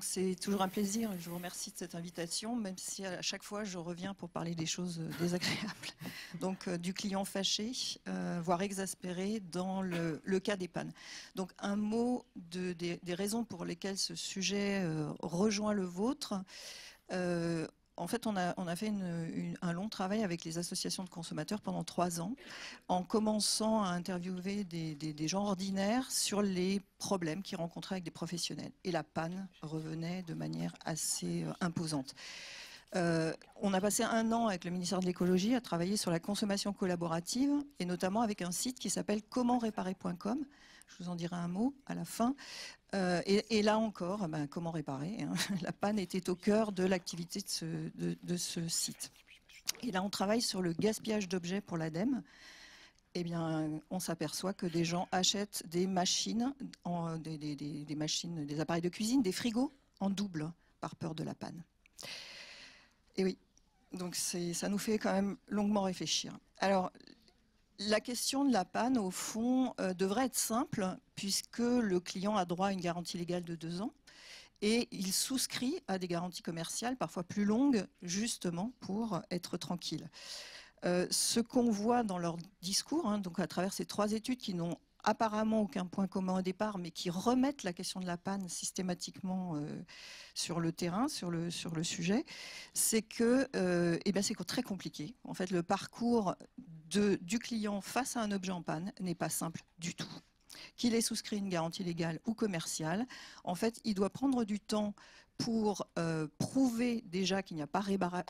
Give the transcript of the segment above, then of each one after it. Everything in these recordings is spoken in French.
C'est toujours un plaisir, je vous remercie de cette invitation, même si à chaque fois je reviens pour parler des choses désagréables. Donc du client fâché, voire exaspéré dans le cas des pannes. Donc un mot des raisons pour lesquelles ce sujet rejoint le vôtre. En fait, on a fait un long travail avec les associations de consommateurs pendant 3 ans, en commençant à interviewer des gens ordinaires sur les problèmes qu'ils rencontraient avec des professionnels. Et la panne revenait de manière assez imposante. On a passé 1 an avec le ministère de l'écologie à travailler sur la consommation collaborative, et notamment avec un site qui s'appelle commentréparer.com. Je vous en dirai un mot à la fin. Et là encore, comment réparer, hein. La panne était au cœur de l'activité de ce site. Et là, on travaille sur le gaspillage d'objets pour l'ADEME. Eh bien, on s'aperçoit que des gens achètent des machines, des machines, des appareils de cuisine, des frigos en double par peur de la panne. Et oui, donc ça nous fait quand même longuement réfléchir. Alors, la question de la panne, au fond, devrait être simple, puisque le client a droit à une garantie légale de 2 ans, et il souscrit à des garanties commerciales, parfois plus longues, justement pour être tranquille. Ce qu'on voit dans leur discours, hein, donc à travers ces 3 études qui n'ont apparemment aucun point commun au départ, mais qui remettent la question de la panne systématiquement sur le terrain, sur le sujet, c'est que c'est très compliqué. En fait, le parcours du client face à un objet en panne n'est pas simple du tout. Qu'il ait souscrit une garantie légale ou commerciale, en fait, il doit prendre du temps pour prouver déjà qu'il n'y a pas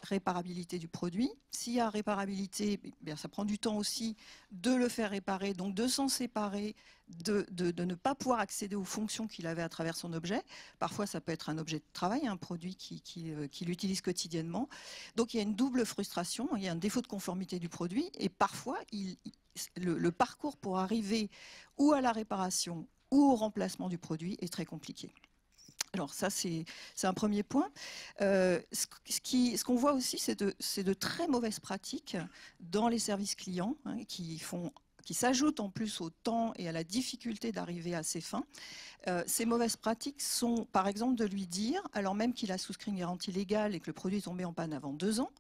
réparabilité du produit. S'il y a réparabilité, eh bien, ça prend du temps aussi de le faire réparer, donc de s'en séparer, de ne pas pouvoir accéder aux fonctions qu'il avait à travers son objet. Parfois, ça peut être un objet de travail, un produit qu'il utilise quotidiennement. Donc, il y a une double frustration, il y a un défaut de conformité du produit, et parfois, le parcours pour arriver ou à la réparation ou au remplacement du produit est très compliqué. Alors ça, c'est un premier point. Ce qu'on voit aussi, c'est de très mauvaises pratiques dans les services clients, hein, qui s'ajoutent en plus au temps et à la difficulté d'arriver à ses fins. Ces mauvaises pratiques sont, par exemple, de lui dire, alors même qu'il a souscrit une garantie légale et que le produit est tombé en panne avant 2 ans,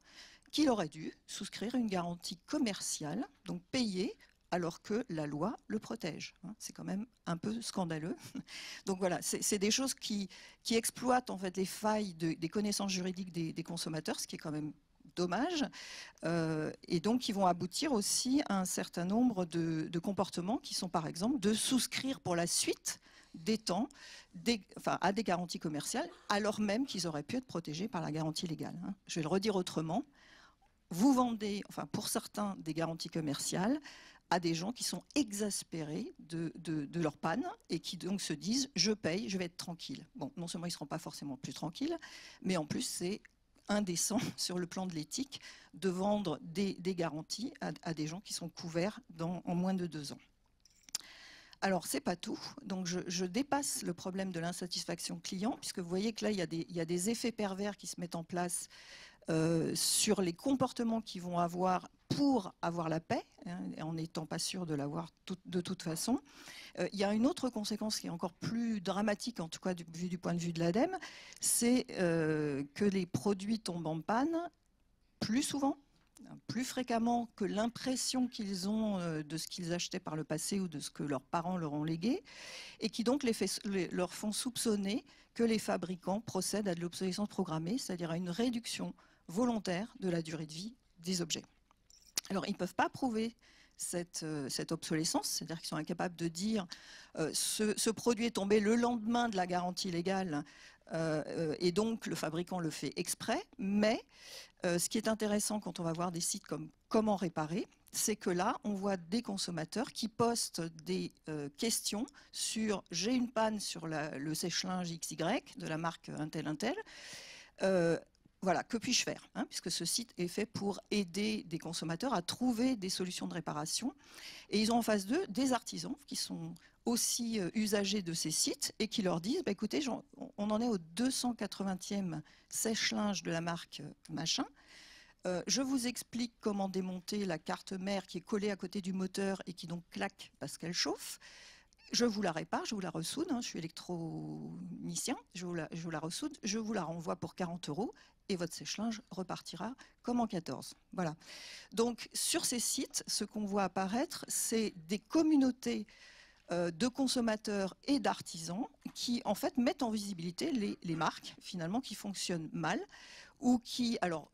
qu'il aurait dû souscrire une garantie commerciale, donc payer alors que la loi le protège. C'est quand même un peu scandaleux. Donc voilà, c'est des choses qui exploitent en fait les failles des connaissances juridiques des consommateurs, ce qui est quand même dommage, et donc qui vont aboutir aussi à un certain nombre de comportements qui sont par exemple de souscrire pour la suite des temps à des garanties commerciales, alors même qu'ils auraient pu être protégés par la garantie légale. Je vais le redire autrement. Vous vendez, enfin pour certains, des garanties commerciales à des gens qui sont exaspérés de leur panne et qui donc se disent « je paye, je vais être tranquille ». Bon, non seulement ils ne seront pas forcément plus tranquilles, mais en plus c'est indécent sur le plan de l'éthique de vendre des garanties à des gens qui sont couverts en moins de 2 ans. Alors, c'est pas tout. Donc, je dépasse le problème de l'insatisfaction client, puisque vous voyez que là, il y a des effets pervers qui se mettent en place sur les comportements qu'ils vont avoir pour avoir la paix, hein, en n'étant pas sûr de l'avoir de toute façon. Il y a une autre conséquence qui est encore plus dramatique, en tout cas vu du point de vue de l'ADEME, c'est que les produits tombent en panne plus souvent, plus fréquemment que l'impression qu'ils ont de ce qu'ils achetaient par le passé ou de ce que leurs parents leur ont légué, et qui donc leur font soupçonner que les fabricants procèdent à de l'obsolescence programmée, c'est-à-dire à une réduction volontaire de la durée de vie des objets. Alors, ils ne peuvent pas prouver cette obsolescence, c'est-à-dire qu'ils sont incapables de dire ce produit est tombé le lendemain de la garantie légale et donc le fabricant le fait exprès, mais ce qui est intéressant quand on va voir des sites comme Comment réparer, c'est que là, on voit des consommateurs qui postent des questions sur « j'ai une panne sur le sèche-linge XY de la marque Intel. Voilà, que puis-je faire, hein, puisque ce site est fait pour aider des consommateurs à trouver des solutions de réparation. Et ils ont en face d'eux des artisans qui sont aussi usagers de ces sites et qui leur disent écoutez, on en est au 280e sèche-linge de la marque machin. Je vous explique comment démonter la carte mère qui est collée à côté du moteur et qui donc claque parce qu'elle chauffe. je vous la répare, je vous la ressoude, je suis électronicien, je vous la ressoude, je vous la renvoie pour 40 € et votre sèche-linge repartira comme en 14. Voilà. Donc sur ces sites, ce qu'on voit apparaître, c'est des communautés de consommateurs et d'artisans qui en fait mettent en visibilité les marques finalement qui fonctionnent mal ou qui, alors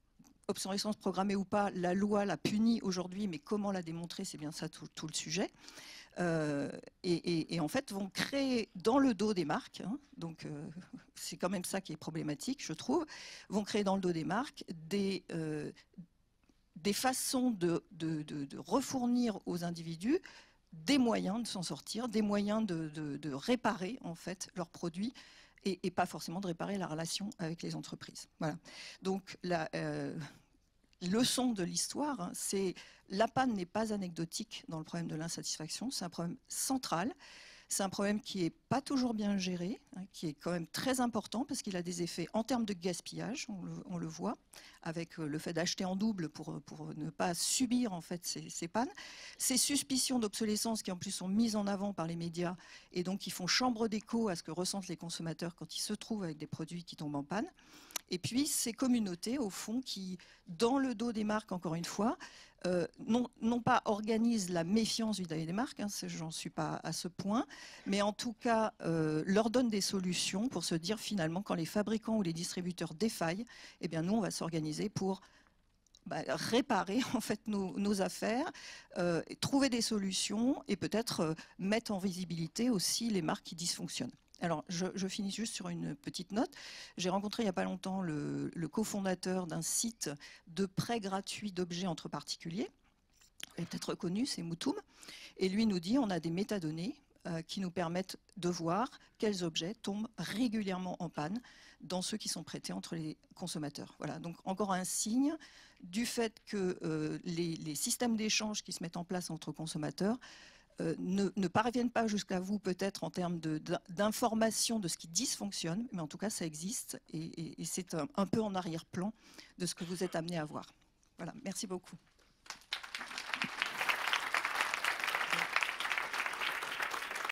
obsolescence programmée ou pas, la loi la punit aujourd'hui, mais comment la démontrer, c'est bien ça tout le sujet. Et en fait vont créer dans le dos des marques, donc c'est quand même ça qui est problématique je trouve, vont créer dans le dos des marques des façons de refournir aux individus des moyens de s'en sortir, des moyens de réparer en fait leurs produits et pas forcément de réparer la relation avec les entreprises. Voilà. Donc la leçon de l'histoire, c'est la panne n'est pas anecdotique dans le problème de l'insatisfaction, c'est un problème central, c'est un problème qui n'est pas toujours bien géré, qui est quand même très important parce qu'il a des effets en termes de gaspillage, on le voit, avec le fait d'acheter en double pour ne pas subir en fait ces pannes, ces suspicions d'obsolescence qui en plus sont mises en avant par les médias et donc qui font chambre d'écho à ce que ressentent les consommateurs quand ils se trouvent avec des produits qui tombent en panne. Et puis ces communautés, au fond, qui, dans le dos des marques, encore une fois, non pas organisent la méfiance vis-à-vis des marques, j'en suis pas à ce point, mais en tout cas leur donnent des solutions pour se dire finalement quand les fabricants ou les distributeurs défaillent, eh bien nous on va s'organiser pour réparer en fait nos affaires, trouver des solutions et peut-être mettre en visibilité aussi les marques qui dysfonctionnent. Alors, je finis juste sur une petite note. J'ai rencontré il n'y a pas longtemps le cofondateur d'un site de prêt gratuit d'objets entre particuliers. Vous l'avez peut-être reconnu, c'est Moutoum. Et lui nous dit, on a des métadonnées qui nous permettent de voir quels objets tombent régulièrement en panne dans ceux qui sont prêtés entre les consommateurs. Voilà, donc encore un signe du fait que les systèmes d'échange qui se mettent en place entre consommateurs ne parviennent pas jusqu'à vous peut-être en termes d'information de ce qui dysfonctionne, mais en tout cas ça existe et c'est un peu en arrière-plan de ce que vous êtes amené à voir. Voilà, merci beaucoup.